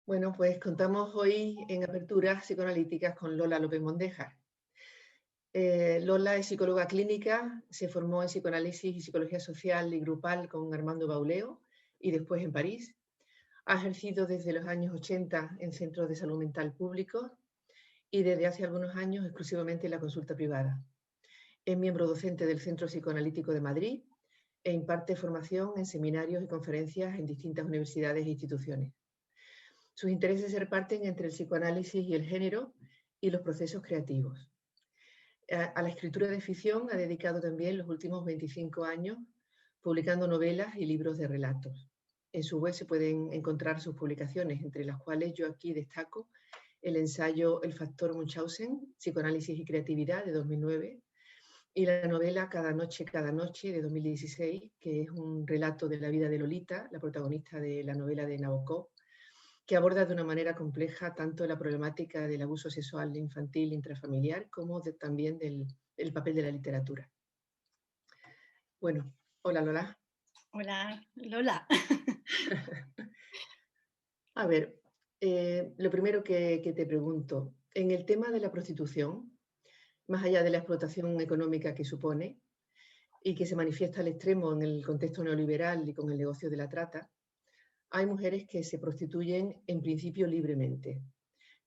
Bueno, pues contamos hoy en Aperturas Psicoanalíticas con Lola López Mondejar. Lola es psicóloga clínica, se formó en psicoanálisis y psicología social y grupal con Armando Bauleo y después en París. Ha ejercido desde los años 80 en centros de salud mental públicos y desde hace algunos años exclusivamente en la consulta privada. Es miembro docente del Centro Psicoanalítico de Madrid e imparte formación en seminarios y conferencias en distintas universidades e instituciones. Sus intereses se reparten entre el psicoanálisis y el género y los procesos creativos. A la escritura de ficción ha dedicado también los últimos 25 años publicando novelas y libros de relatos. En su web se pueden encontrar sus publicaciones, entre las cuales yo aquí destaco el ensayo El factor Munchausen, Psicoanálisis y Creatividad, de 2009, y la novela Cada noche, de 2016, que es un relato de la vida de Lolita, la protagonista de la novela de Nabokov, que aborda de una manera compleja tanto la problemática del abuso sexual infantil intrafamiliar como también del papel de la literatura. Bueno, hola Lola. Hola, Lola. A ver, lo primero que te pregunto, en el tema de la prostitución, más allá de la explotación económica que supone y que se manifiesta al extremo en el contexto neoliberal y con el negocio de la trata, hay mujeres que se prostituyen en principio libremente.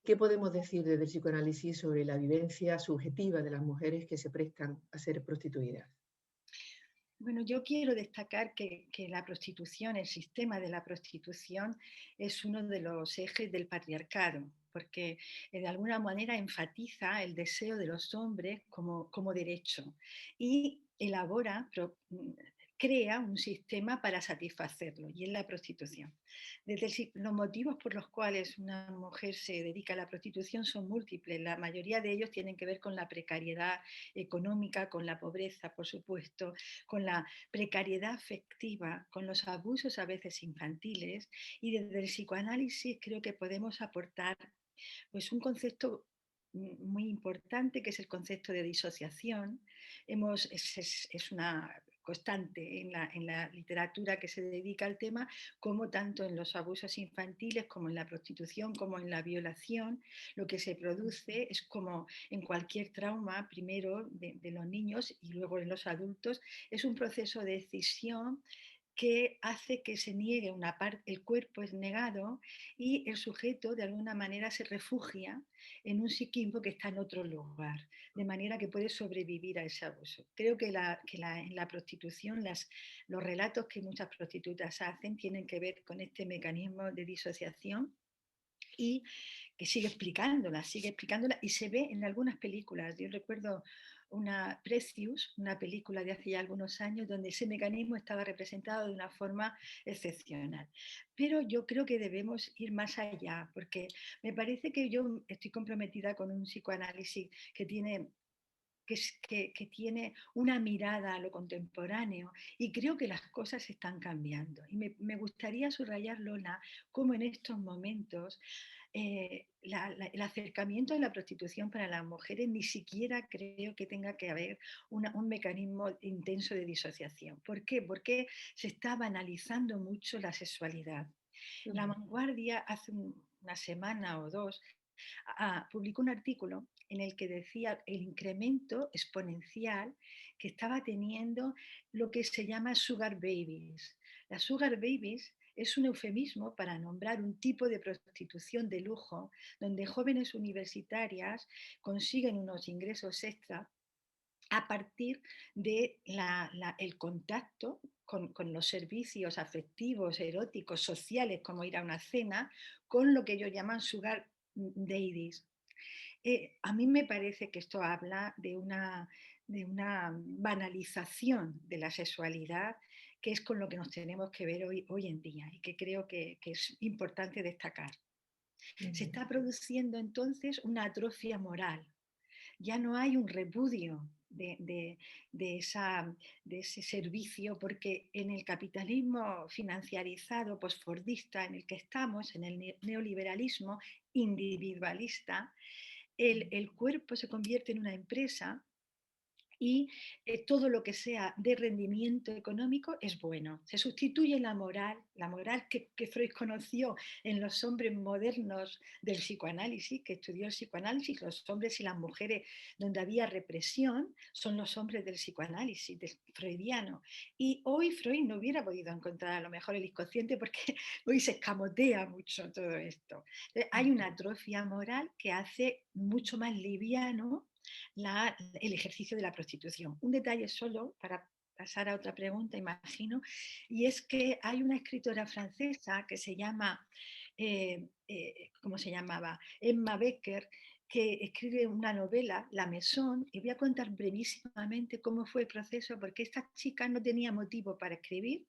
¿Qué podemos decir desde el psicoanálisis sobre la vivencia subjetiva de las mujeres que se prestan a ser prostituidas? Bueno, yo quiero destacar que la prostitución, el sistema de la prostitución, es uno de los ejes del patriarcado, porque de alguna manera enfatiza el deseo de los hombres como derecho y elabora, crea un sistema para satisfacerlo, y es la prostitución. Los motivos por los cuales una mujer se dedica a la prostitución son múltiples. La mayoría de ellos tienen que ver con la precariedad económica, con la pobreza, por supuesto, con la precariedad afectiva, con los abusos a veces infantiles, y desde el psicoanálisis creo que podemos aportar pues un concepto muy importante, que es el concepto de disociación. Es una constante en la literatura que se dedica al tema, como tanto en los abusos infantiles, como en la prostitución, como en la violación, lo que se produce es como en cualquier trauma, primero de los niños y luego en los adultos, es un proceso de decisión que hace que se niegue una parte, el cuerpo es negado y el sujeto de alguna manera se refugia en un psiquismo que está en otro lugar, de manera que puede sobrevivir a ese abuso. Creo que, en la prostitución los relatos que muchas prostitutas hacen tienen que ver con este mecanismo de disociación y que sigue explicándola y se ve en algunas películas. Yo recuerdo una Precious, una película de hace ya algunos años, donde ese mecanismo estaba representado de una forma excepcional. Pero yo creo que debemos ir más allá, porque me parece que yo estoy comprometida con un psicoanálisis que tiene una mirada a lo contemporáneo y creo que las cosas están cambiando. Y me gustaría subrayar, Lola, cómo en estos momentos el acercamiento de la prostitución para las mujeres ni siquiera creo que tenga que haber un mecanismo intenso de disociación. ¿Por qué? Porque se está banalizando mucho la sexualidad. La Vanguardia hace una semana o dos publicó un artículo en el que decía el incremento exponencial que estaba teniendo lo que se llama sugar babies. Las sugar babies es un eufemismo para nombrar un tipo de prostitución de lujo donde jóvenes universitarias consiguen unos ingresos extra a partir de el contacto con los servicios afectivos, eróticos, sociales, como ir a una cena, con lo que ellos llaman sugar daddies. A mí me parece que esto habla de una banalización de la sexualidad, que es con lo que nos tenemos que ver hoy en día y que creo que es importante destacar. Se Ujú. está produciendo entonces una atrofia moral. Ya no hay un repudio de ese servicio, porque en el capitalismo financiarizado, postfordista en el que estamos, en el neoliberalismo individualista, el cuerpo se convierte en una empresa y todo lo que sea de rendimiento económico es bueno. Se sustituye la moral que Freud conoció en los hombres modernos del psicoanálisis, que estudió el psicoanálisis, los hombres y las mujeres donde había represión son los hombres del psicoanálisis, del freudiano. Y hoy Freud no hubiera podido encontrar a lo mejor el inconsciente porque hoy se escamotea mucho todo esto. Hay una atrofia moral que hace mucho más liviano el ejercicio de la prostitución. Un detalle solo para pasar a otra pregunta, imagino, y es que hay una escritora francesa que se llama, ¿cómo se llamaba? Emma Becker, que escribe una novela, La Maison, y voy a contar brevísimamente cómo fue el proceso, porque esta chica no tenía motivo para escribir,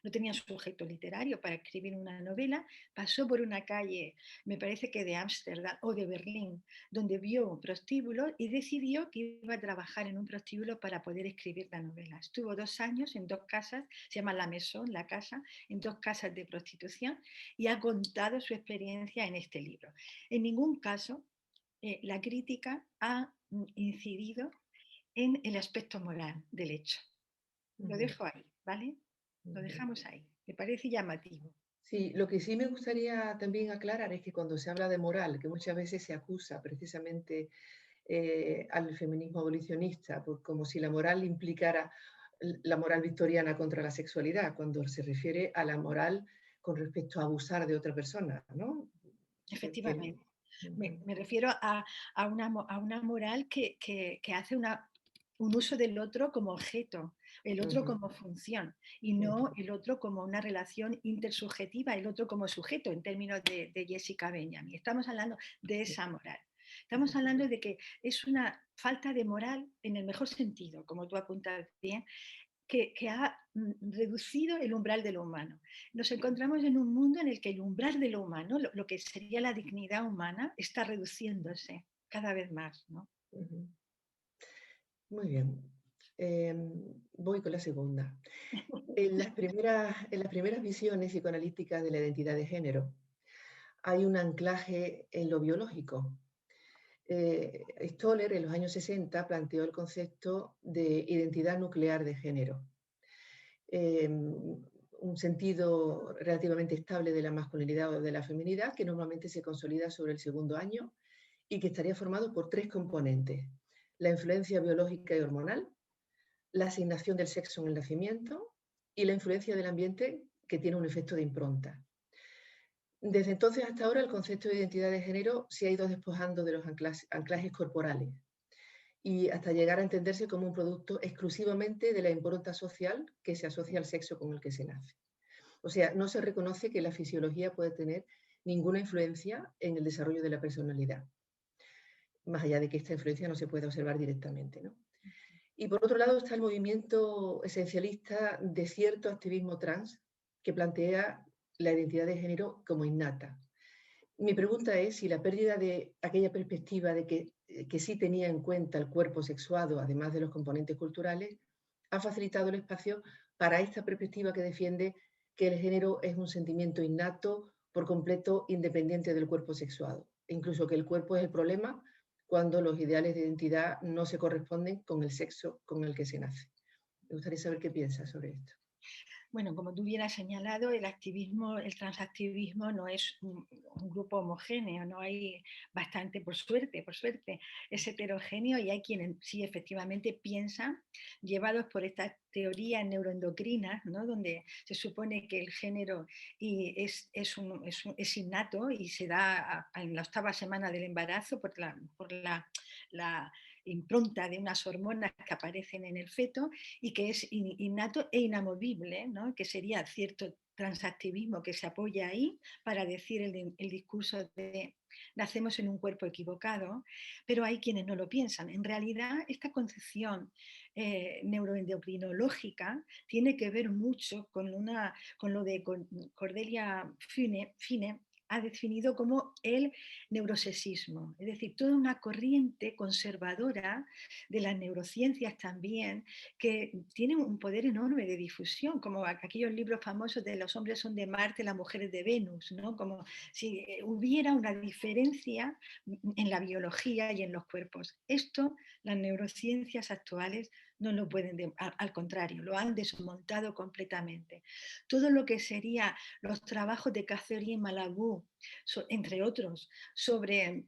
no tenía sujeto literario para escribir una novela, pasó por una calle, me parece que de Ámsterdam o de Berlín, donde vio un prostíbulo y decidió que iba a trabajar en un prostíbulo para poder escribir la novela. Estuvo 2 años en 2 casas, se llama La Maison, la casa, en 2 casas de prostitución y ha contado su experiencia en este libro. En ningún caso la crítica ha incidido en el aspecto moral del hecho. Lo dejo ahí, ¿vale? Lo dejamos ahí. Me parece llamativo. Sí, lo que sí me gustaría también aclarar es que cuando se habla de moral, que muchas veces se acusa precisamente al feminismo abolicionista, como si la moral implicara la moral victoriana contra la sexualidad, cuando se refiere a la moral con respecto a abusar de otra persona, ¿no? Porque, Efectivamente. Me refiero a una moral que hace un uso del otro como objeto, el otro como función, y no el otro como una relación intersubjetiva, el otro como sujeto, en términos de Jessica Benjamin. Estamos hablando de esa moral. Estamos hablando de que es una falta de moral en el mejor sentido, como tú apuntas bien, que ha reducido el umbral de lo humano. Nos encontramos en un mundo en el que el umbral de lo humano, lo que sería la dignidad humana, está reduciéndose cada vez más, ¿no? Muy bien. Voy con la segunda. En las primeras visiones psicoanalíticas de la identidad de género hay un anclaje en lo biológico. Stoller en los años 60 planteó el concepto de identidad nuclear de género, un sentido relativamente estable de la masculinidad o de la feminidad que normalmente se consolida sobre el segundo año y que estaría formado por 3 componentes: la influencia biológica y hormonal, la asignación del sexo en el nacimiento y la influencia del ambiente, que tiene un efecto de impronta. Desde entonces hasta ahora el concepto de identidad de género se ha ido despojando de los anclajes corporales y hasta llegar a entenderse como un producto exclusivamente de la impronta social que se asocia al sexo con el que se nace. O sea, no se reconoce que la fisiología puede tener ninguna influencia en el desarrollo de la personalidad, más allá de que esta influencia no se pueda observar directamente, ¿no? Y por otro lado está el movimiento esencialista de cierto activismo trans que plantea la identidad de género como innata. Mi pregunta es si la pérdida de aquella perspectiva de que sí tenía en cuenta el cuerpo sexuado, además de los componentes culturales, ha facilitado el espacio para esta perspectiva que defiende que el género es un sentimiento innato, por completo independiente del cuerpo sexuado, e incluso que el cuerpo es el problema cuando los ideales de identidad no se corresponden con el sexo con el que se nace. Me gustaría saber qué piensas sobre esto. Bueno, como tú bien has señalado, el activismo, el transactivismo no es un grupo homogéneo, no hay bastante, por suerte, es heterogéneo y hay quienes sí efectivamente piensan, llevados por estas teorías neuroendocrinas, ¿no? Donde se supone que el género es innato y se da en la 8ª semana del embarazo la impronta de unas hormonas que aparecen en el feto y que es innato e inamovible, ¿no? Que sería cierto transactivismo que se apoya ahí para decir el discurso de nacemos en un cuerpo equivocado, pero hay quienes no lo piensan. En realidad, esta concepción neuroendocrinológica tiene que ver mucho con lo de Cordelia Fine ha definido como el neurosexismo, es decir, toda una corriente conservadora de las neurociencias también, que tienen un poder enorme de difusión, como aquellos libros famosos de los hombres son de Marte, las mujeres de Venus, ¿no? Como si hubiera una diferencia en la biología y en los cuerpos. Esto, las neurociencias actuales no lo pueden, al contrario, lo han desmontado completamente. Todo lo que sería los trabajos de Catherine Malabou, entre otros, sobre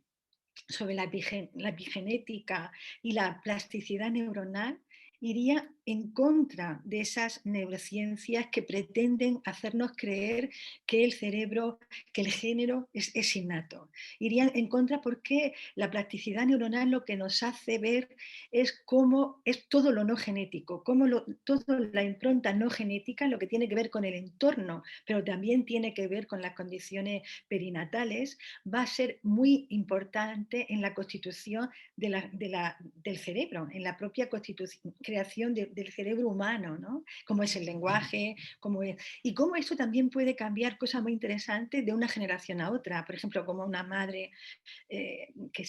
la epigenética y la plasticidad neuronal, iría en contra de esas neurociencias que pretenden hacernos creer que el cerebro, que el género es innato. Iría en contra porque la plasticidad neuronal lo que nos hace ver es cómo es todo lo no genético, toda la impronta no genética, lo que tiene que ver con el entorno, pero también tiene que ver con las condiciones perinatales, va a ser muy importante en la constitución del cerebro, en la propia creación del cerebro humano, ¿no? Cómo es el lenguaje, y cómo eso también puede cambiar cosas muy interesantes de una generación a otra. Por ejemplo, como una madre que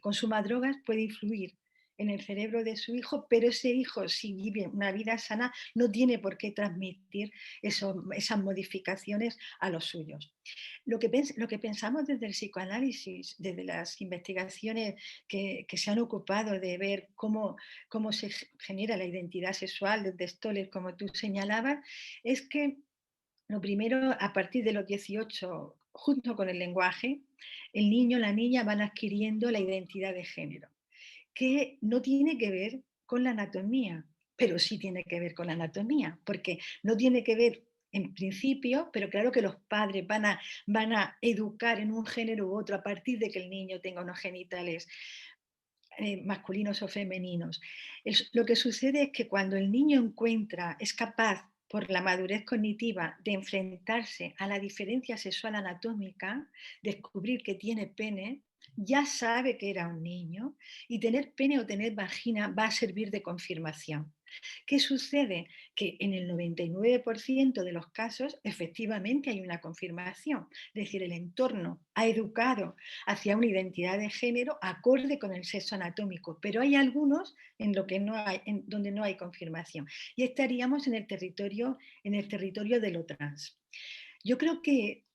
consuma drogas puede influir en el cerebro de su hijo, pero ese hijo, si vive una vida sana, no tiene por qué transmitir esas modificaciones a los suyos. Lo que pensamos desde el psicoanálisis, desde las investigaciones que se han ocupado de ver cómo se genera la identidad sexual desde Stoller, como tú señalabas, es que lo primero, a partir de los 18, junto con el lenguaje, el niño o la niña van adquiriendo la identidad de género, que no tiene que ver con la anatomía, pero sí tiene que ver con la anatomía, porque no tiene que ver en principio, pero claro que los padres van a educar en un género u otro a partir de que el niño tenga unos genitales masculinos o femeninos. Lo que sucede es que cuando el niño es capaz, por la madurez cognitiva, de enfrentarse a la diferencia sexual anatómica, descubrir que tiene pene, ya sabe que era un niño, y tener pene o tener vagina va a servir de confirmación. ¿Qué sucede? Que en el 99% de los casos efectivamente hay una confirmación, es decir, el entorno ha educado hacia una identidad de género acorde con el sexo anatómico, pero hay algunos donde no hay confirmación, y estaríamos en el territorio de lo trans. Yo creo que,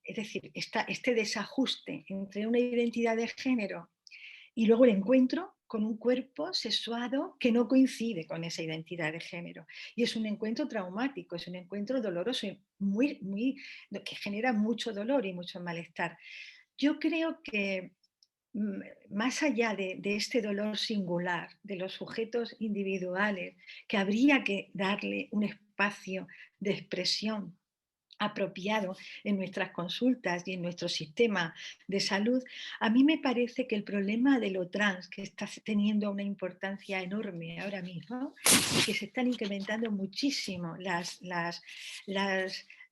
es decir, este desajuste entre una identidad de género y luego el encuentro con un cuerpo sexuado que no coincide con esa identidad de género. Y es un encuentro traumático, es un encuentro doloroso y que genera mucho dolor y mucho malestar. Yo creo que más allá de este dolor singular de los sujetos individuales, que habría que darle un espacio de expresión apropiado en nuestras consultas y en nuestro sistema de salud, a mí me parece que el problema de lo trans, que está teniendo una importancia enorme ahora mismo, y que se están incrementando muchísimo las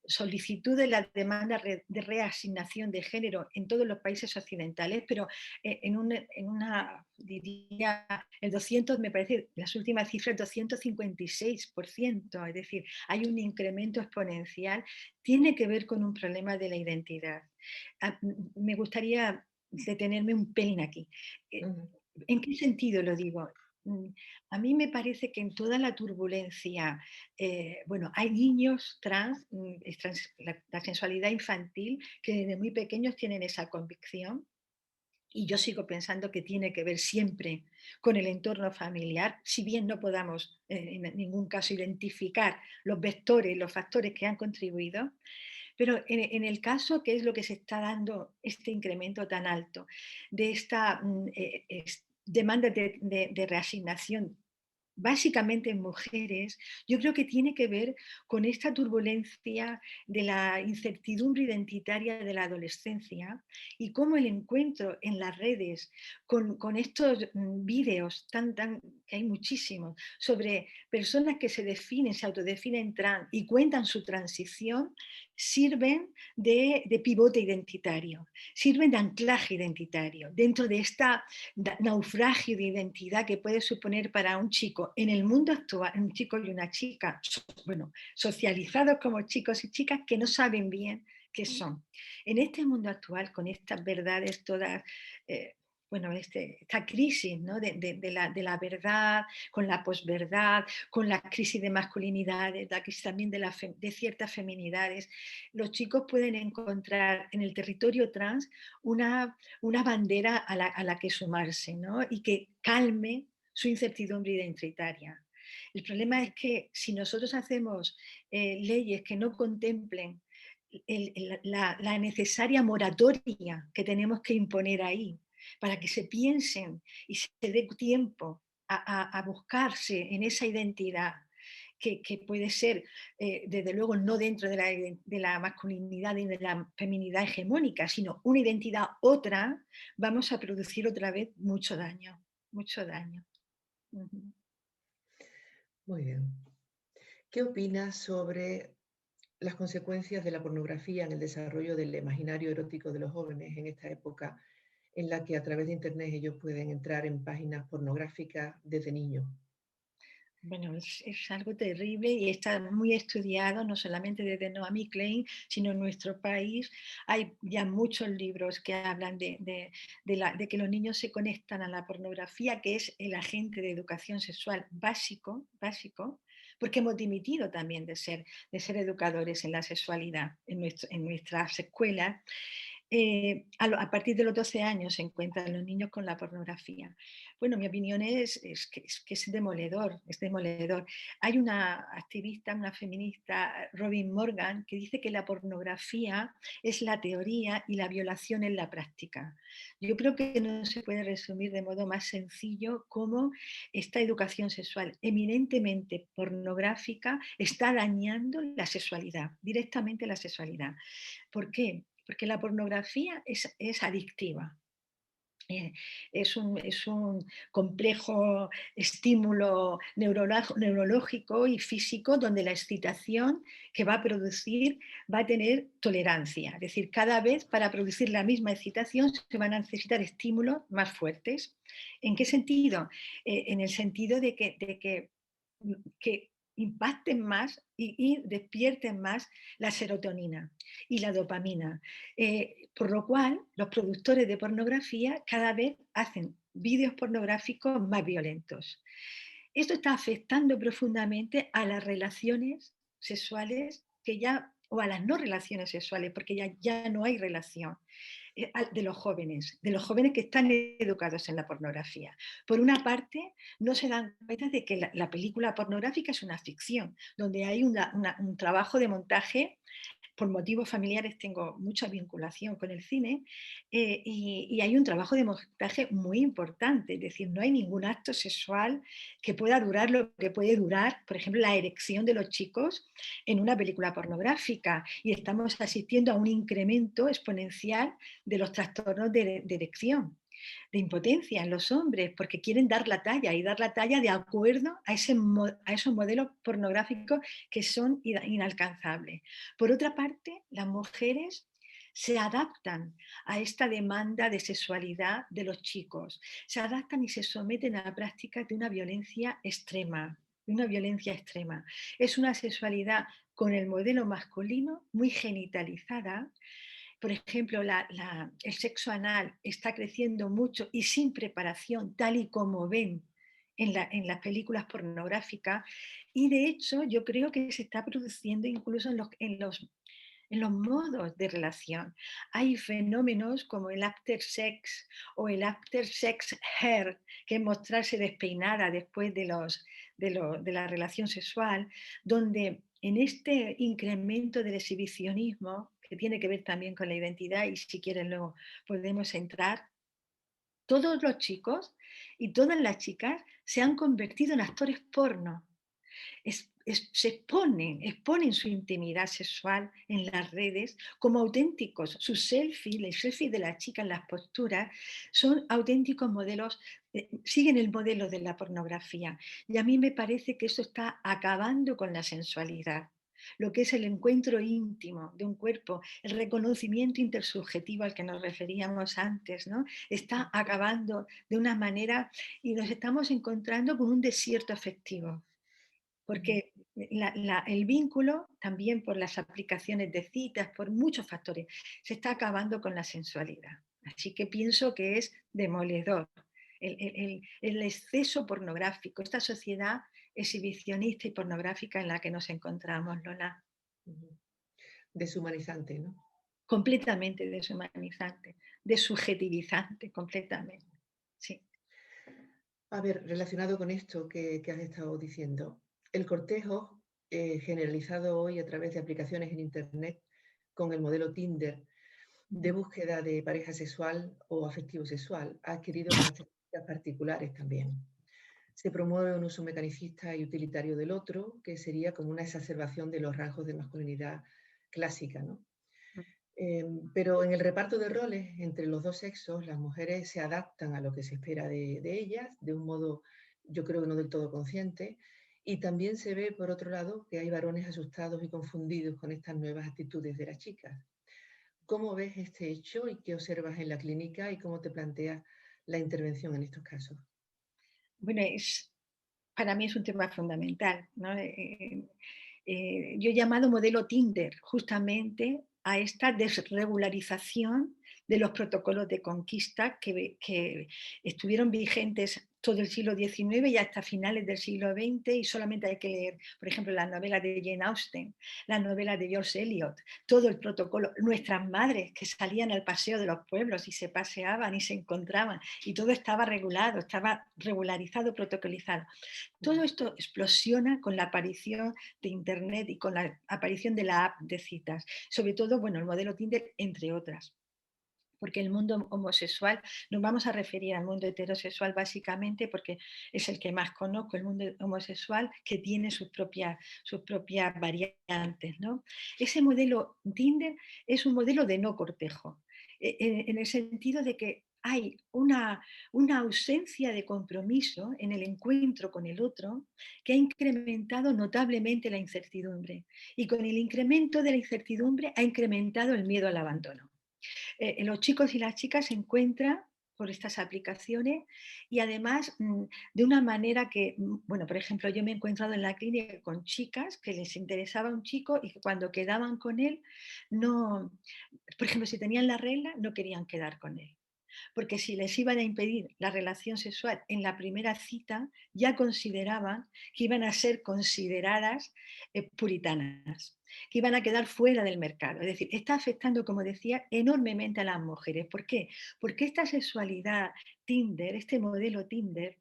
solicitudes, las demandas de reasignación de género en todos los países occidentales, pero diría, el 200, me parece, las últimas cifras, 256%, es decir, hay un incremento exponencial, tiene que ver con un problema de la identidad. Me gustaría detenerme un pelín aquí. ¿En qué sentido lo digo? A mí me parece que en toda la turbulencia, bueno, hay niños trans, la sensualidad infantil, que desde muy pequeños tienen esa convicción, y yo sigo pensando que tiene que ver siempre con el entorno familiar, si bien no podamos en ningún caso identificar los vectores, los factores que han contribuido, pero en el caso que es lo que se está dando este incremento tan alto de esta demanda de reasignación, básicamente en mujeres, yo creo que tiene que ver con esta turbulencia de la incertidumbre identitaria de la adolescencia y cómo el encuentro en las redes con estos vídeos que hay muchísimos, sobre personas que se autodefinen trans y cuentan su transición, sirven de pivote identitario, sirven de anclaje identitario dentro de esta naufragio de identidad que puede suponer para un chico en el mundo actual, un chico y una chica, bueno, socializados como chicos y chicas que no saben bien que son, en este mundo actual, con estas verdades todas, eh, bueno, esta crisis, ¿no? de la verdad, con la posverdad, con la crisis de masculinidades, la crisis también de ciertas feminidades, los chicos pueden encontrar en el territorio trans una bandera a la que sumarse, ¿no? Y que calme su incertidumbre identitaria. El problema es que si nosotros hacemos leyes que no contemplen la necesaria moratoria que tenemos que imponer ahí para que se piensen y se dé tiempo a buscarse en esa identidad que puede ser, desde luego, no dentro de la masculinidad y de la feminidad hegemónica, sino una identidad otra, vamos a producir otra vez mucho daño, mucho daño. Ujú. Muy bien. ¿Qué opinas sobre las consecuencias de la pornografía en el desarrollo del imaginario erótico de los jóvenes en esta época en la que a través de Internet ellos pueden entrar en páginas pornográficas desde niños? Bueno, es algo terrible y está muy estudiado, no solamente desde Noam Klein, sino en nuestro país. Hay ya muchos libros que hablan de que los niños se conectan a la pornografía, que es el agente de educación sexual básico, básico, porque hemos dimitido también de ser educadores en la sexualidad en nuestras escuelas. A partir de los 12 años se encuentran los niños con la pornografía. Bueno, mi opinión es que es demoledor, es demoledor. Hay una activista, una feminista, Robin Morgan, que dice que la pornografía es la teoría y la violación en la práctica. Yo creo que no se puede resumir de modo más sencillo cómo esta educación sexual eminentemente pornográfica está dañando la sexualidad, directamente la sexualidad. ¿Por qué? Porque la pornografía es adictiva. eh, es un complejo estímulo neurológico y físico donde la excitación que va a producir va a tener tolerancia. Es decir, cada vez para producir la misma excitación se van a necesitar estímulos más fuertes. ¿En qué sentido? En el sentido de que impacten más y despierten más la serotonina y la dopamina. Por lo cual, los productores de pornografía cada vez hacen vídeos pornográficos más violentos. Esto está afectando profundamente a las relaciones sexuales o a las no relaciones sexuales, porque ya no hay relación de los jóvenes que están educados en la pornografía. Por una parte, no se dan cuenta de que la película pornográfica es una ficción, donde hay un trabajo de montaje. Por motivos familiares tengo mucha vinculación con el cine, y hay un trabajo de montaje muy importante, es decir, no hay ningún acto sexual que pueda durar lo que puede durar, por ejemplo, la erección de los chicos en una película pornográfica, y estamos asistiendo a un incremento exponencial de los trastornos de erección, de impotencia en los hombres, porque quieren dar la talla y dar la talla de acuerdo a esos modelos pornográficos que son inalcanzables. Por otra parte, las mujeres se adaptan a esta demanda de sexualidad de los chicos, se adaptan y se someten a la práctica de una violencia extrema. Es una sexualidad con el modelo masculino muy genitalizada. Por ejemplo, el sexo anal está creciendo mucho y sin preparación, tal y como ven en las películas pornográficas. Y de hecho, yo creo que se está produciendo incluso en los modos de relación. Hay fenómenos como el after sex o el after sex hair, que es mostrarse despeinada después de la relación sexual, donde en este incremento del exhibicionismo, que tiene que ver también con la identidad, y si quieren luego podemos entrar, todos los chicos y todas las chicas se han convertido en actores porno. Se exponen su intimidad sexual en las redes como auténticos. Sus selfies, los selfies de las chicas, las posturas, son auténticos modelos, siguen el modelo de la pornografía. Y a mí me parece que eso está acabando con la sensualidad. Lo que es el encuentro íntimo de un cuerpo, el reconocimiento intersubjetivo al que nos referíamos antes, ¿no? Está acabando de una manera y nos estamos encontrando con un desierto afectivo, porque el vínculo, también por las aplicaciones de citas, por muchos factores, se está acabando con la sensualidad. Así que pienso que es demoledor el exceso pornográfico, esta sociedad exhibicionista y pornográfica en la que nos encontramos, Lola. Ujú. Deshumanizante, ¿no? Completamente deshumanizante, desubjetivizante, completamente. Sí. A ver, relacionado con esto que has estado diciendo, el cortejo generalizado hoy a través de aplicaciones en Internet con el modelo Tinder de búsqueda de pareja sexual o afectivo sexual ha adquirido características particulares también. Se promueve un uso mecanicista y utilitario del otro, que sería como una exacerbación de los rasgos de masculinidad clásica, ¿no? Pero en el reparto de roles entre los dos sexos, las mujeres se adaptan a lo que se espera de ellas, de un modo, yo creo que no del todo consciente, y también se ve, por otro lado, que hay varones asustados y confundidos con estas nuevas actitudes de las chicas. ¿Cómo ves este hecho y qué observas en la clínica y cómo te planteas la intervención en estos casos? Bueno, para mí es un tema fundamental, ¿no? Yo he llamado modelo Tinder justamente a esta desregularización de los protocolos de conquista que estuvieron vigentes todo el siglo XIX y hasta finales del siglo XX, y solamente hay que leer, por ejemplo, las novelas de Jane Austen, las novelas de George Eliot, todo el protocolo, nuestras madres que salían al paseo de los pueblos y se paseaban y se encontraban, y todo estaba regulado, estaba regularizado, protocolizado. Todo esto explosiona con la aparición de Internet y con la aparición de la app de citas, sobre todo, bueno, el modelo Tinder, entre otras. Porque el mundo homosexual, nos vamos a referir al mundo heterosexual básicamente porque es el que más conozco, el mundo homosexual, que tiene sus propias variantes, ¿no? Ese modelo Tinder es un modelo de no cortejo, en el sentido de que hay una ausencia de compromiso en el encuentro con el otro que ha incrementado notablemente la incertidumbre. Y con el incremento de la incertidumbre ha incrementado el miedo al abandono. Los chicos y las chicas se encuentran por estas aplicaciones y además de una manera que, bueno, por ejemplo, yo me he encontrado en la clínica con chicas que les interesaba un chico y que cuando quedaban con él, no, por ejemplo, si tenían la regla, no querían quedar con él porque si les iban a impedir la relación sexual en la primera cita, ya consideraban que iban a ser consideradas puritanas, que iban a quedar fuera del mercado. Es decir, está afectando, como decía, enormemente a las mujeres. ¿Por qué? Porque esta sexualidad Tinder, este modelo Tinder,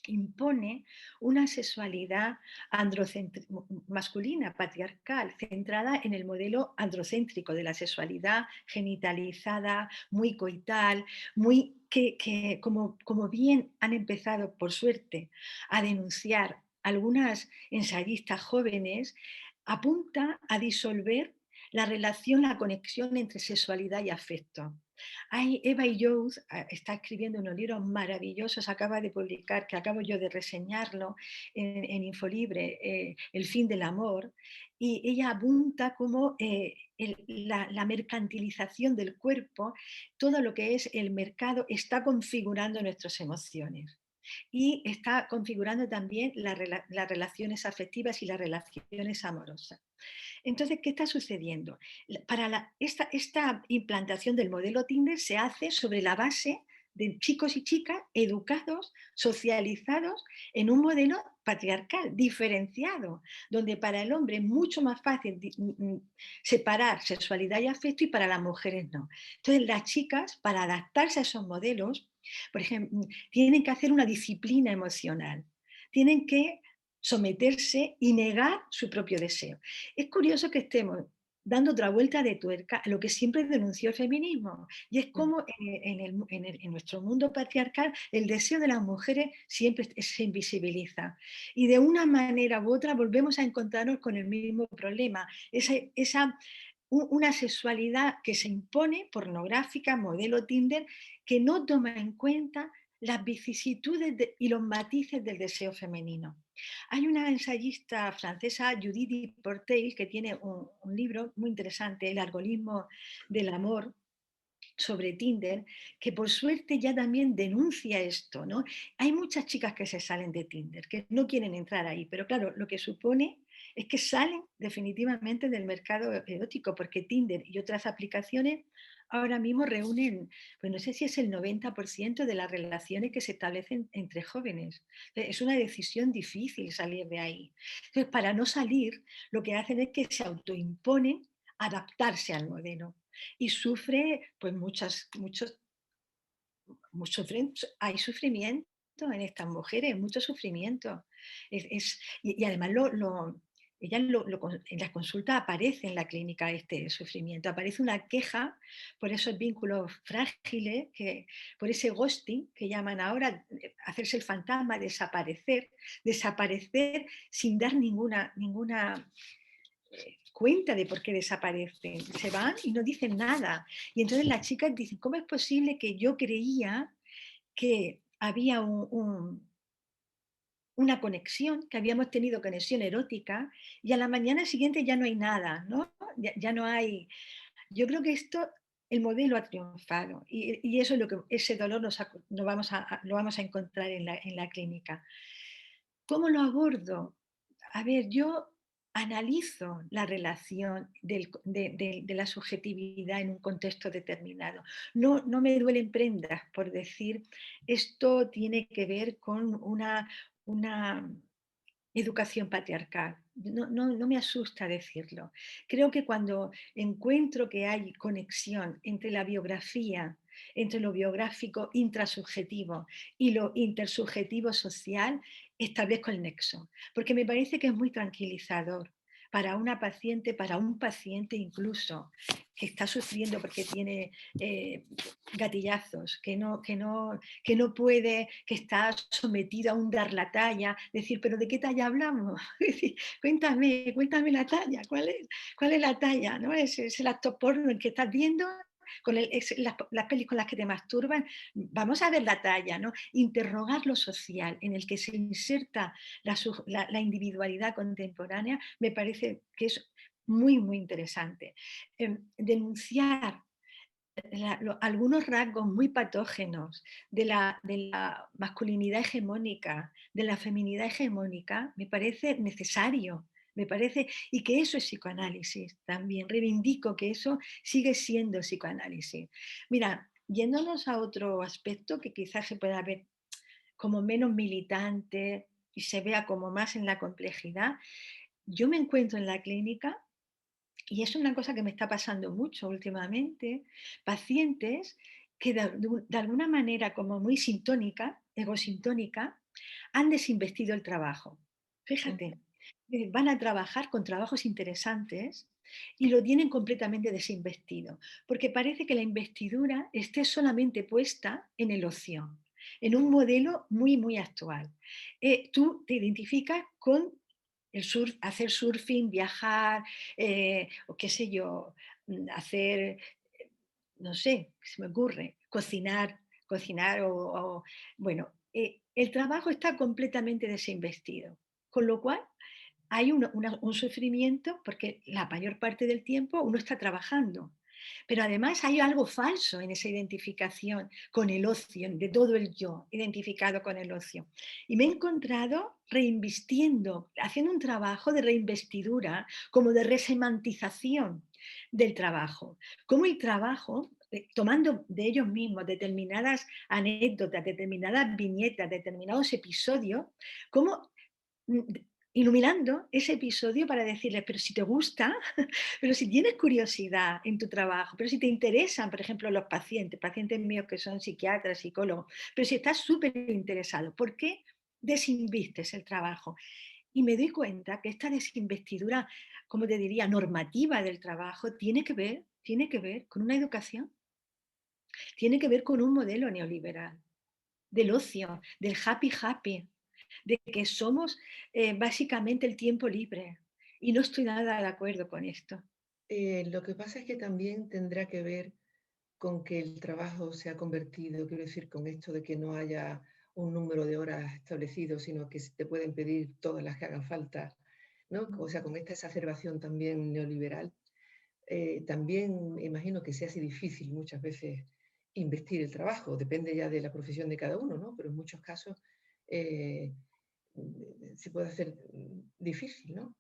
impone una sexualidad masculina, patriarcal, centrada en el modelo androcéntrico de la sexualidad genitalizada, muy coital, muy que como bien han empezado, por suerte, a denunciar algunas ensayistas jóvenes, apunta a disolver la relación, la conexión entre sexualidad y afecto. Eva Illouz está escribiendo unos libros maravillosos, acaba de publicar, que acabo yo de reseñarlo en Infolibre, El fin del amor, y ella apunta cómo la mercantilización del cuerpo, todo lo que es el mercado, está configurando nuestras emociones y está configurando también las relaciones afectivas y las relaciones amorosas. Entonces, ¿qué está sucediendo? Esta implantación del modelo Tinder se hace sobre la base de chicos y chicas educados, socializados en un modelo patriarcal, diferenciado, donde para el hombre es mucho más fácil separar sexualidad y afecto y para las mujeres no. Entonces, las chicas, para adaptarse a esos modelos, por ejemplo, tienen que hacer una disciplina emocional, tienen que someterse y negar su propio deseo. Es curioso que estemos dando otra vuelta de tuerca a lo que siempre denunció el feminismo, y es como en nuestro mundo patriarcal el deseo de las mujeres siempre se invisibiliza, y de una manera u otra volvemos a encontrarnos con el mismo problema, una sexualidad que se impone, pornográfica, modelo Tinder, que no toma en cuenta las vicisitudes y los matices del deseo femenino. Hay una ensayista francesa, Judith Portail, que tiene un libro muy interesante, El algoritmo del amor, sobre Tinder, que por suerte ya también denuncia esto, ¿no? Hay muchas chicas que se salen de Tinder, que no quieren entrar ahí, pero claro, lo que supone es que salen definitivamente del mercado erótico, porque Tinder y otras aplicaciones ahora mismo reúnen, pues no sé si es el 90% de las relaciones que se establecen entre jóvenes. Es una decisión difícil salir de ahí. Entonces, para no salir, lo que hacen es que se autoimponen adaptarse al modelo y sufre pues hay sufrimiento en estas mujeres, mucho sufrimiento. Y además ellas en las consultas aparece en la clínica este sufrimiento, aparece una queja por esos vínculos frágiles, por ese ghosting que llaman ahora, hacerse el fantasma, desaparecer sin dar ninguna cuenta de por qué desaparecen. Se van y no dicen nada. Y entonces las chicas dicen, ¿cómo es posible que yo creía que había una conexión, que habíamos tenido conexión erótica y a la mañana siguiente ya no hay nada, ¿no? Ya no hay... Yo creo que el modelo ha triunfado y eso es lo que ese dolor lo vamos a encontrar en la clínica. ¿Cómo lo abordo? A ver, yo analizo la relación de la subjetividad en un contexto determinado. No me duelen prendas por decir esto tiene que ver con una educación patriarcal. No me asusta decirlo. Creo que cuando encuentro que hay conexión entre la biografía, entre lo biográfico intrasubjetivo y lo intersubjetivo social, establezco el nexo, porque me parece que es muy tranquilizador para una paciente, para un paciente incluso, que está sufriendo porque tiene gatillazos, que no puede, que está sometido a un dar la talla, decir, pero ¿de qué talla hablamos? Cuéntame la talla, ¿cuál es la talla? ¿No? Es el acto porno el que estás viendo, las pelis con las que te masturban, vamos a ver la talla, ¿no? Interrogar lo social en el que se inserta la individualidad contemporánea me parece que es muy, muy interesante. Denunciar algunos rasgos muy patógenos de la masculinidad hegemónica, de la feminidad hegemónica, me parece necesario. Me parece, y que eso es psicoanálisis también. Reivindico que eso sigue siendo psicoanálisis. Mira, yéndonos a otro aspecto que quizás se pueda ver como menos militante y se vea como más en la complejidad, yo me encuentro en la clínica y es una cosa que me está pasando mucho últimamente, pacientes que de alguna manera como muy sintónica, egosintónica, han desinvestido el trabajo. Fíjate, van a trabajar con trabajos interesantes y lo tienen completamente desinvestido, porque parece que la investidura esté solamente puesta en el ocio, en un modelo muy, muy actual. Tú te identificas con hacer surfing, viajar, o qué sé yo, hacer, no sé, ¿qué se me ocurre? Cocinar bueno, el trabajo está completamente desinvestido, con lo cual hay un sufrimiento porque la mayor parte del tiempo uno está trabajando. Pero además hay algo falso en esa identificación con el ocio, de todo el yo identificado con el ocio. Y me he encontrado reinvistiendo, haciendo un trabajo de reinvestidura, como de resemantización del trabajo. Como el trabajo, tomando de ellos mismos determinadas anécdotas, determinadas viñetas, determinados episodios, como iluminando ese episodio para decirles, pero si te gusta, pero si tienes curiosidad en tu trabajo, pero si te interesan, por ejemplo, los pacientes míos que son psiquiatras, psicólogos, pero si estás súper interesado, ¿por qué desinvistes el trabajo? Y me doy cuenta que esta desinvestidura, como te diría, normativa del trabajo, tiene que ver con una educación, tiene que ver con un modelo neoliberal, del ocio, del happy happy, de que somos básicamente el tiempo libre. Y no estoy nada de acuerdo con esto. Lo que pasa es que también tendrá que ver con que el trabajo se ha convertido, quiero decir, con esto de que no haya un número de horas establecido, sino que se te pueden pedir todas las que hagan falta, ¿no? O sea, con esta exacerbación también neoliberal, también imagino que se hace difícil muchas veces investir el trabajo, depende ya de la profesión de cada uno, ¿no? Pero en muchos casos se puede hacer difícil, ¿no?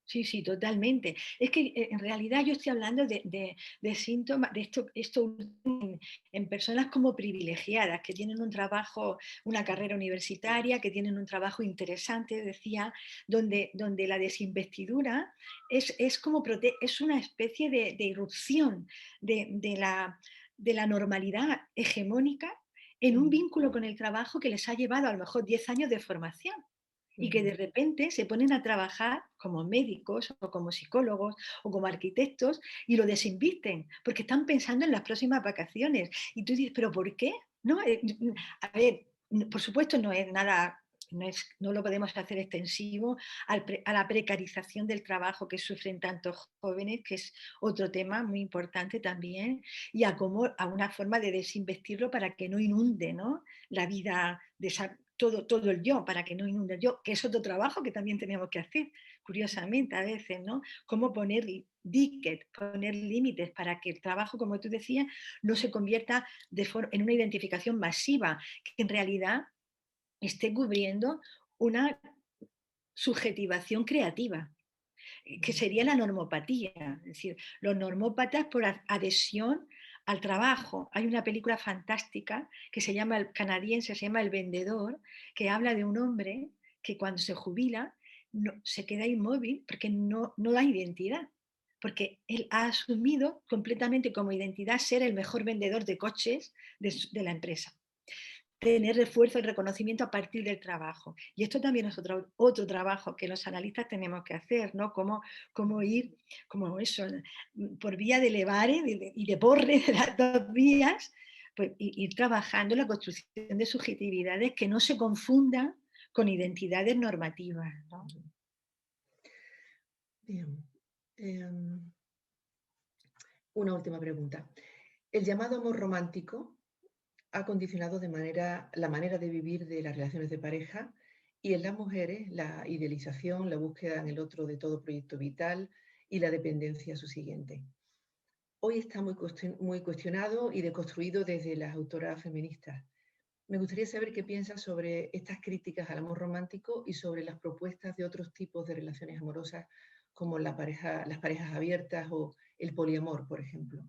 Sí, sí, totalmente. Es que en realidad yo estoy hablando de síntomas, de esto en personas como privilegiadas, que tienen un trabajo, una carrera universitaria, que tienen un trabajo interesante, decía, donde la desinvestidura es como es una especie de irrupción de la normalidad hegemónica en un vínculo con el trabajo que les ha llevado a lo mejor 10 años de formación y que de repente se ponen a trabajar como médicos o como psicólogos o como arquitectos y lo desinvisten porque están pensando en las próximas vacaciones. Y tú dices, ¿pero por qué? ¿No? A ver, por supuesto no es nada, no lo podemos hacer extensivo a la precarización del trabajo que sufren tantos jóvenes, que es otro tema muy importante también, y a una forma de desinvestirlo para que no inunde, ¿no?, la vida de todo el yo, para que no inunde el yo, que es otro trabajo que también tenemos que hacer, curiosamente, a veces, ¿no? Cómo poner diques, poner límites para que el trabajo, como tú decías, no se convierta en una identificación masiva, que en realidad esté cubriendo una subjetivación creativa, que sería la normopatía. Es decir, los normópatas por adhesión al trabajo. Hay una película fantástica que se llama, el canadiense, se llama El Vendedor, que habla de un hombre que cuando se jubila se queda inmóvil porque no da identidad. Porque él ha asumido completamente como identidad ser el mejor vendedor de coches de la empresa, tener refuerzo y reconocimiento a partir del trabajo. Y esto también es otro trabajo que los analistas tenemos que hacer, ¿no? Cómo ir, como eso, por vía de levare y de porre, de las dos vías, pues ir trabajando la construcción de subjetividades que no se confundan con identidades normativas, ¿no? Bien. Una última pregunta. ¿El llamado amor romántico ha condicionado la manera de vivir de las relaciones de pareja y en las mujeres la idealización, la búsqueda en el otro de todo proyecto vital y la dependencia subsiguiente? Hoy está muy cuestionado y deconstruido desde las autoras feministas. Me gustaría saber qué piensas sobre estas críticas al amor romántico y sobre las propuestas de otros tipos de relaciones amorosas como las parejas abiertas o el poliamor, por ejemplo.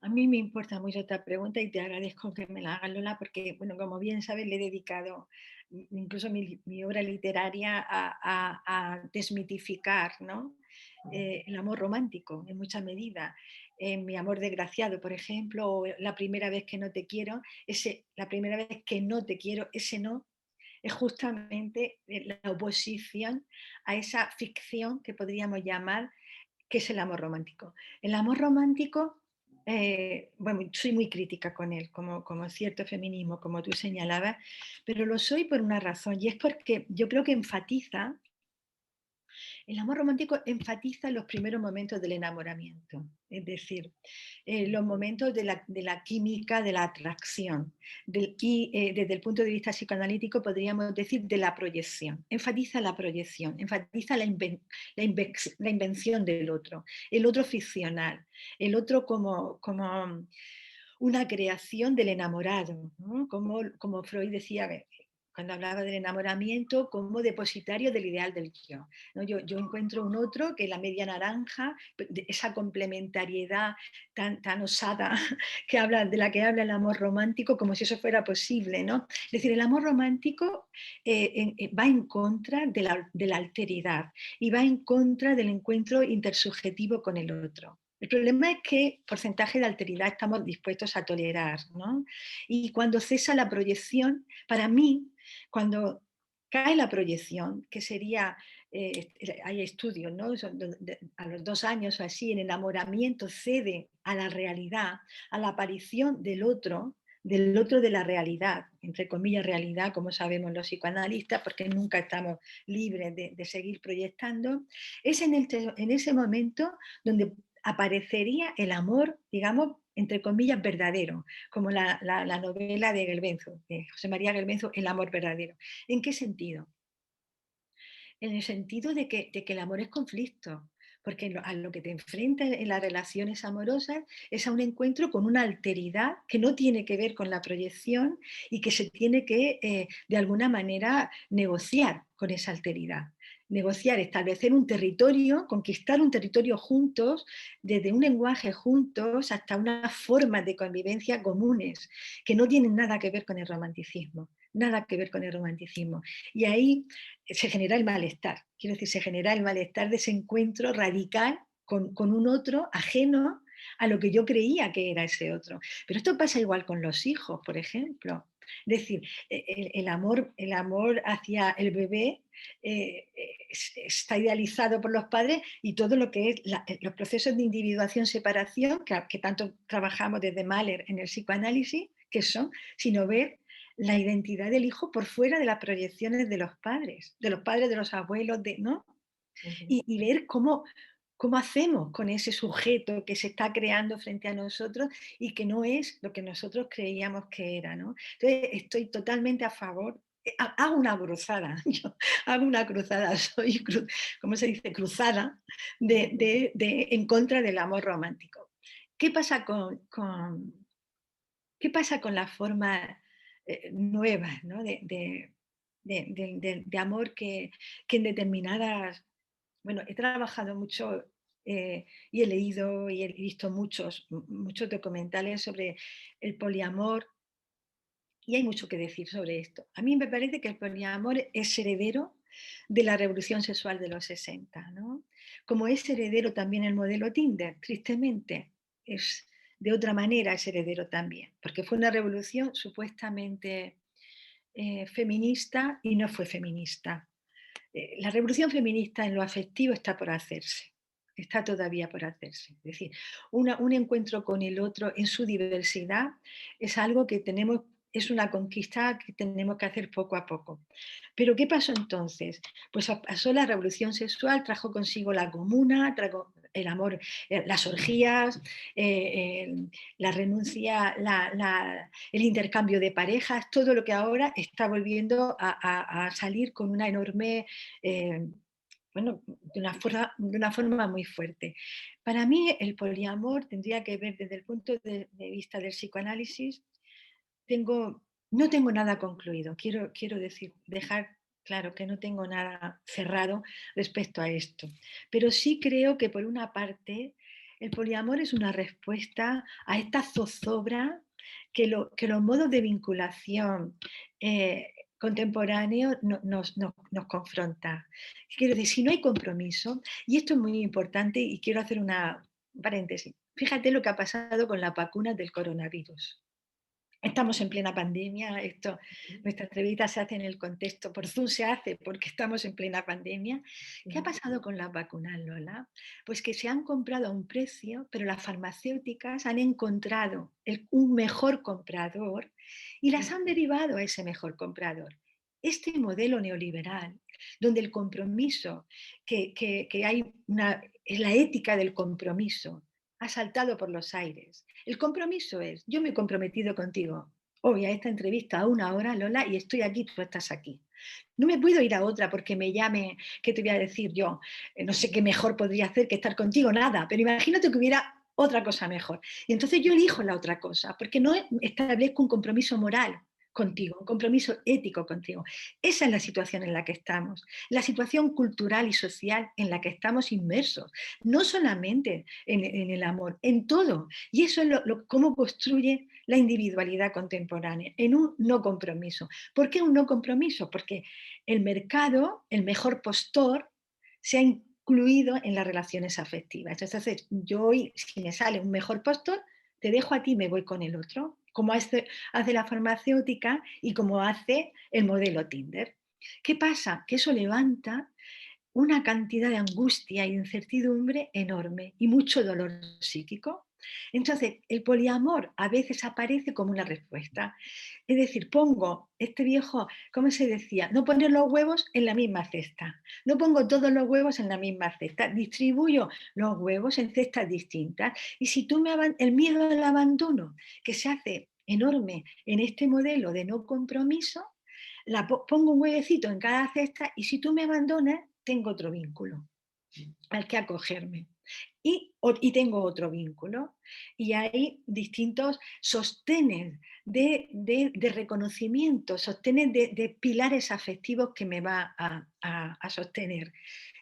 A mí me importa mucho esta pregunta y te agradezco que me la hagas, Lola, porque, bueno, como bien sabes, le he dedicado incluso mi obra literaria a desmitificar, ¿no?, el amor romántico en mucha medida. En Mi amor desgraciado, por ejemplo, o La primera vez que no te quiero, la primera vez que no te quiero, ese no es justamente la oposición a esa ficción que podríamos llamar que es el amor romántico. El amor romántico, bueno, soy muy crítica con él, como cierto feminismo, como tú señalabas, pero lo soy por una razón, y es porque yo creo que el amor romántico enfatiza los primeros momentos del enamoramiento, es decir, los momentos de la química, de la atracción, y desde el punto de vista psicoanalítico podríamos decir de la proyección. Enfatiza la proyección, enfatiza la invención del otro, el otro ficcional, el otro como una creación del enamorado, ¿no? Como Freud decía, cuando hablaba del enamoramiento, como depositario del ideal del yo, ¿no? Yo encuentro un otro que la media naranja, esa complementariedad tan osada de la que habla el amor romántico, como si eso fuera posible, ¿no? Es decir, el amor romántico va en contra de la alteridad y va en contra del encuentro intersubjetivo con el otro. El problema es qué porcentaje de alteridad estamos dispuestos a tolerar, ¿no? Y cuando cesa la proyección, para mí, cuando cae la proyección, que sería, hay estudios, ¿no? A los 2 años o así, el enamoramiento cede a la realidad, a la aparición del otro de la realidad, entre comillas realidad, como sabemos los psicoanalistas, porque nunca estamos libres de seguir proyectando, es en ese momento donde aparecería el amor, digamos, entre comillas, verdadero, como la novela de Gelbenzo, de José María Gelbenzo, El amor verdadero. ¿En qué sentido? En el sentido de que el amor es conflicto, porque a lo que te enfrentas en las relaciones amorosas es a un encuentro con una alteridad que no tiene que ver con la proyección y que se tiene que, de alguna manera, negociar con esa alteridad. negociar, establecer un territorio, conquistar un territorio juntos, desde un lenguaje juntos hasta unas formas de convivencia comunes, que no tienen nada que ver con el romanticismo, nada que ver con el romanticismo. Y ahí se genera el malestar, quiero decir, se genera el malestar de ese encuentro radical con un otro ajeno a lo que yo creía que era ese otro. Pero esto pasa igual con los hijos, por ejemplo. Es decir, el amor hacia el bebé está idealizado por los padres, y todo lo que es los procesos de individuación, separación, que tanto trabajamos desde Mahler en el psicoanálisis, que son, sino ver la identidad del hijo por fuera de las proyecciones de los padres, de los abuelos, ¿no? Ujú. Y ver cómo hacemos con ese sujeto que se está creando frente a nosotros y que no es lo que nosotros creíamos que era, ¿no? Entonces, estoy totalmente a favor. Hago una cruzada, yo hago una cruzada, soy, ¿cómo se dice? Cruzada en contra del amor romántico. ¿Qué pasa qué pasa con las formas nuevas, ¿no? de amor que en determinadas, bueno, he trabajado mucho y he leído y he visto muchos documentales sobre el poliamor, y hay mucho que decir sobre esto. A mí me parece que el poliamor es heredero de la revolución sexual de los 60, ¿no? Como es heredero también el modelo Tinder, tristemente, es de otra manera es heredero también, porque fue una revolución supuestamente feminista y no fue feminista. La revolución feminista en lo afectivo está por hacerse, está todavía por hacerse. Es decir, un encuentro con el otro en su diversidad es algo que tenemos, es una conquista que tenemos que hacer poco a poco. Pero ¿qué pasó entonces? Pues pasó la revolución sexual, trajo consigo la comuna, trajo el amor, las orgías, la renuncia, el intercambio de parejas, todo lo que ahora está volviendo a salir con una enorme, eh, bueno, de una forma muy fuerte. Para mí el poliamor tendría que ver desde el punto de vista del psicoanálisis. No tengo nada concluido, quiero decir, dejar claro que no tengo nada cerrado respecto a esto, pero sí creo que por una parte el poliamor es una respuesta a esta zozobra que los modos de vinculación contemporáneos nos confronta. Quiero decir, si no hay compromiso, y esto es muy importante y quiero hacer una paréntesis, fíjate lo que ha pasado con las vacunas del coronavirus. Estamos en plena pandemia, nuestra entrevista se hace en el contexto, por Zoom se hace porque estamos en plena pandemia. ¿Qué ha Ujú. pasado con las vacunas, Lola? Pues que se han comprado a un precio, pero las farmacéuticas han encontrado un mejor comprador y las han derivado a ese mejor comprador. Este modelo neoliberal, donde el compromiso, que hay es la ética del compromiso, ha saltado por los aires. El compromiso es, yo me he comprometido contigo hoy a esta entrevista a 1 hora, Lola, y estoy aquí, tú estás aquí. No me puedo ir a otra porque me llame, ¿qué te voy a decir yo? No sé qué mejor podría hacer que estar contigo, nada, pero imagínate que hubiera otra cosa mejor. Y entonces yo elijo la otra cosa, porque no establezco un compromiso moral contigo, un compromiso ético contigo. Esa es la situación en la que estamos, la situación cultural y social en la que estamos inmersos, no solamente en el amor, en todo. Y eso es cómo construye la individualidad contemporánea, en un no compromiso. ¿Por qué un no compromiso? Porque el mercado, el mejor postor, se ha incluido en las relaciones afectivas. Entonces, yo hoy, si me sale un mejor postor, te dejo a ti y me voy con el otro, como hace la farmacéutica y como hace el modelo Tinder. ¿Qué pasa? Que eso levanta una cantidad de angustia y incertidumbre enorme y mucho dolor psíquico. Entonces, el poliamor a veces aparece como una respuesta. Es decir, pongo este viejo, ¿cómo se decía? No poner los huevos en la misma cesta. No pongo todos los huevos en la misma cesta. Distribuyo los huevos en cestas distintas. Y si tú el miedo al abandono, que se hace enorme en este modelo de no compromiso, pongo un huevecito en cada cesta y si tú me abandonas, tengo otro vínculo. al que acogerme. Y tengo otro vínculo. Y hay distintos sostenes de reconocimiento, sostenes de pilares afectivos que me va a sostener.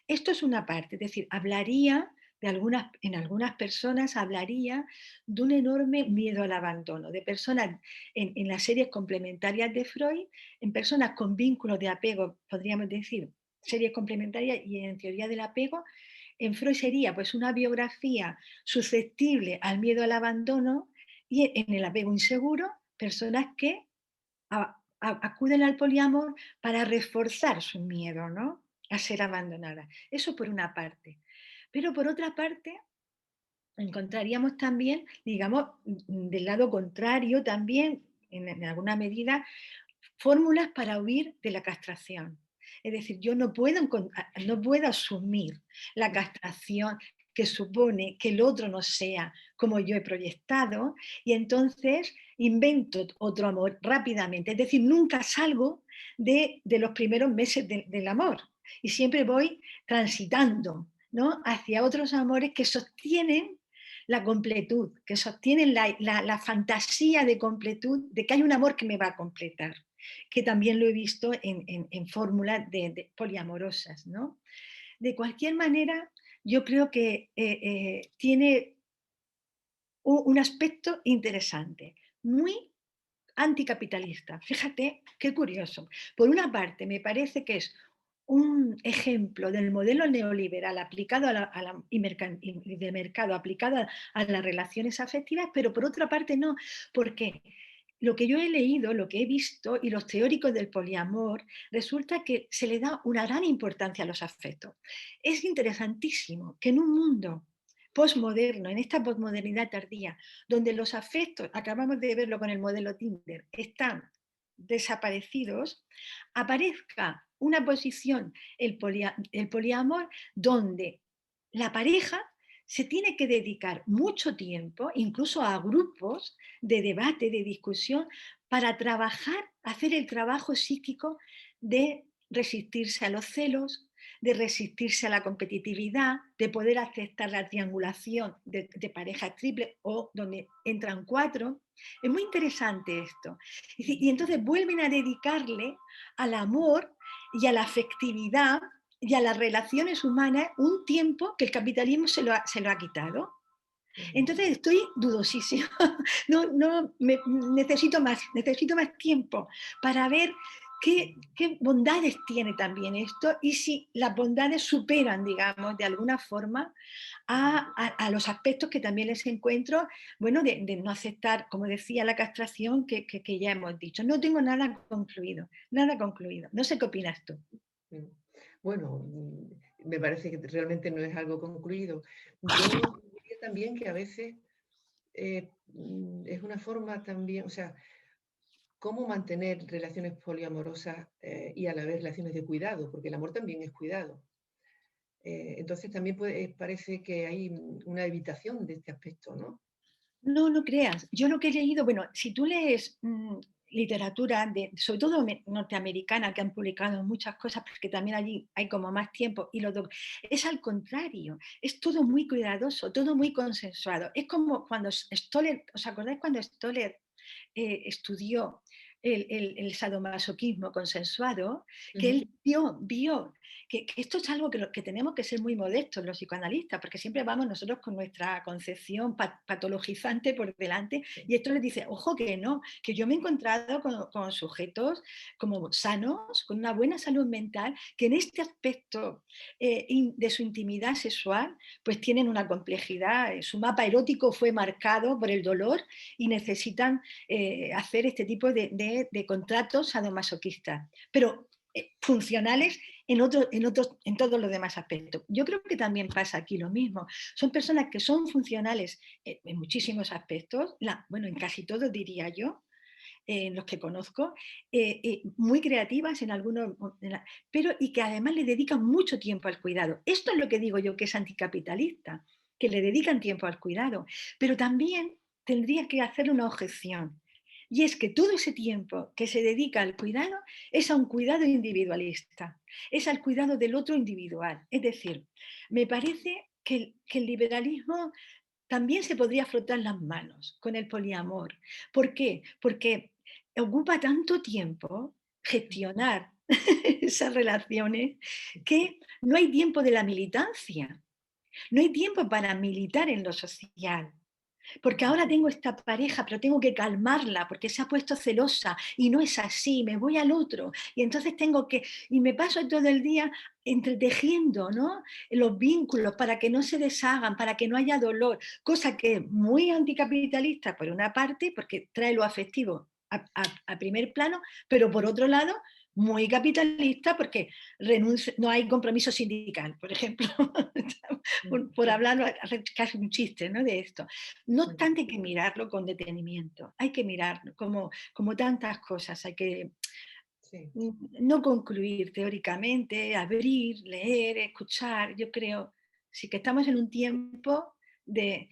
Esto es una parte, es decir, hablaría en algunas personas hablaría de un enorme miedo al abandono, de personas en las series complementarias de Freud, en personas con vínculos de apego, podríamos decir, series complementarias y en teoría del apego, en Freud sería pues una biografía susceptible al miedo al abandono y en el apego inseguro, personas que acuden al poliamor para reforzar su miedo, ¿no? A ser abandonadas. Eso por una parte. Pero por otra parte, encontraríamos también, digamos, del lado contrario también, en alguna medida, fórmulas para huir de la castración. Es decir, yo no puedo asumir la castración que supone que el otro no sea como yo he proyectado y entonces invento otro amor rápidamente. Es decir, nunca salgo de los primeros meses del amor y siempre voy transitando, ¿no?, hacia otros amores que sostienen la completud, que sostienen la fantasía de completud, de que hay un amor que me va a completar, que también lo he visto en fórmulas poliamorosas, ¿no? De cualquier manera, yo creo que tiene un aspecto interesante, muy anticapitalista. Fíjate qué curioso. Por una parte, me parece que es un ejemplo del modelo neoliberal aplicado y de mercado aplicado a las relaciones afectivas, pero por otra parte no, porque lo que yo he leído, lo que he visto y los teóricos del poliamor, resulta que se le da una gran importancia a los afectos. Es interesantísimo que en un mundo posmoderno, en esta posmodernidad tardía, donde los afectos, acabamos de verlo con el modelo Tinder, están desaparecidos, aparezca una posición, el poliamor, donde la pareja se tiene que dedicar mucho tiempo, incluso a grupos de debate, de discusión, para trabajar, hacer el trabajo psíquico de resistirse a los celos, de resistirse a la competitividad, de poder aceptar la triangulación de pareja triple o donde entran 4. Es muy interesante esto. Y entonces vuelven a dedicarle al amor y a la afectividad y a las relaciones humanas un tiempo que el capitalismo se lo ha quitado. Entonces estoy dudosísima. Necesito más tiempo para ver qué bondades tiene también esto y si las bondades superan, digamos, de alguna forma a los aspectos que también les encuentro, bueno, de no aceptar, como decía, la castración que ya hemos dicho. No tengo nada concluido, nada concluido. No sé qué opinas tú. Bueno, me parece que realmente no es algo concluido. Yo diría también que a veces es una forma también, o sea, cómo mantener relaciones poliamorosas y a la vez relaciones de cuidado, porque el amor también es cuidado. Entonces también parece que hay una evitación de este aspecto, ¿no? No, no creas. Yo lo que he leído, bueno, si tú lees literatura, sobre todo norteamericana, que han publicado muchas cosas, porque también allí hay como más tiempo, es al contrario, es todo muy cuidadoso, todo muy consensuado. Es como cuando Stoller, ¿os acordáis cuando Stoller estudió el sadomasoquismo consensuado? Que él vio que esto es algo que tenemos que ser muy modestos los psicoanalistas, porque siempre vamos nosotros con nuestra concepción patologizante por delante, y esto les dice, ojo que no, que yo me he encontrado con sujetos como sanos, con una buena salud mental, que en este aspecto de su intimidad sexual, pues tienen una complejidad, su mapa erótico fue marcado por el dolor y necesitan hacer este tipo de contratos sadomasoquistas, pero funcionales en todos los demás aspectos. Yo creo que también pasa aquí lo mismo. Son personas que son funcionales en muchísimos aspectos, bueno, en casi todos diría yo, en los que conozco, muy creativas en algunos, pero y que además le dedican mucho tiempo al cuidado. Esto es lo que digo yo que es anticapitalista, que le dedican tiempo al cuidado, pero también tendría que hacer una objeción. Y es que todo ese tiempo que se dedica al cuidado es a un cuidado individualista, es al cuidado del otro individual. Es decir, me parece que el liberalismo también se podría frotar las manos con el poliamor. ¿Por qué? Porque ocupa tanto tiempo gestionar esas relaciones que no hay tiempo de la militancia, no hay tiempo para militar en lo social. Porque ahora tengo esta pareja, pero tengo que calmarla porque se ha puesto celosa y no es así, me voy al otro. Y entonces tengo que, y me paso todo el día entretejiendo, ¿no? Los vínculos para que no se deshagan, para que no haya dolor, cosa que es muy anticapitalista por una parte, porque trae lo afectivo a primer plano, pero por otro lado, muy capitalista porque no hay compromiso sindical, por ejemplo, por hablar, casi un chiste, ¿no? De esto. No obstante, hay que mirarlo con detenimiento, hay que mirarlo como tantas cosas, hay que Sí, no concluir teóricamente, abrir, leer, escuchar. Yo creo, sí que estamos en un tiempo de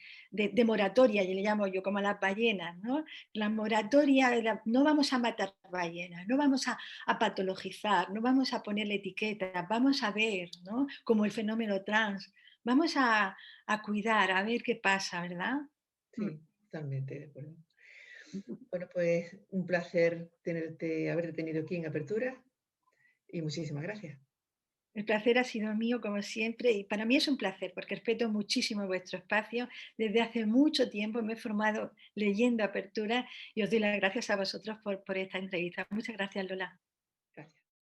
moratoria, y le llamo yo como a las ballenas, ¿no? La moratoria, no vamos a matar ballenas, no vamos a patologizar, no vamos a ponerle etiquetas, vamos a ver, ¿no? Como el fenómeno trans, vamos a cuidar, a ver qué pasa, ¿verdad? sí, totalmente de acuerdo. Bueno, pues un placer haberte tenido aquí en Apertura y muchísimas gracias. El placer ha sido mío, como siempre, y para mí es un placer porque respeto muchísimo vuestro espacio. Desde hace mucho tiempo me he formado leyendo Apertura y os doy las gracias a vosotros por esta entrevista. Muchas gracias, Lola.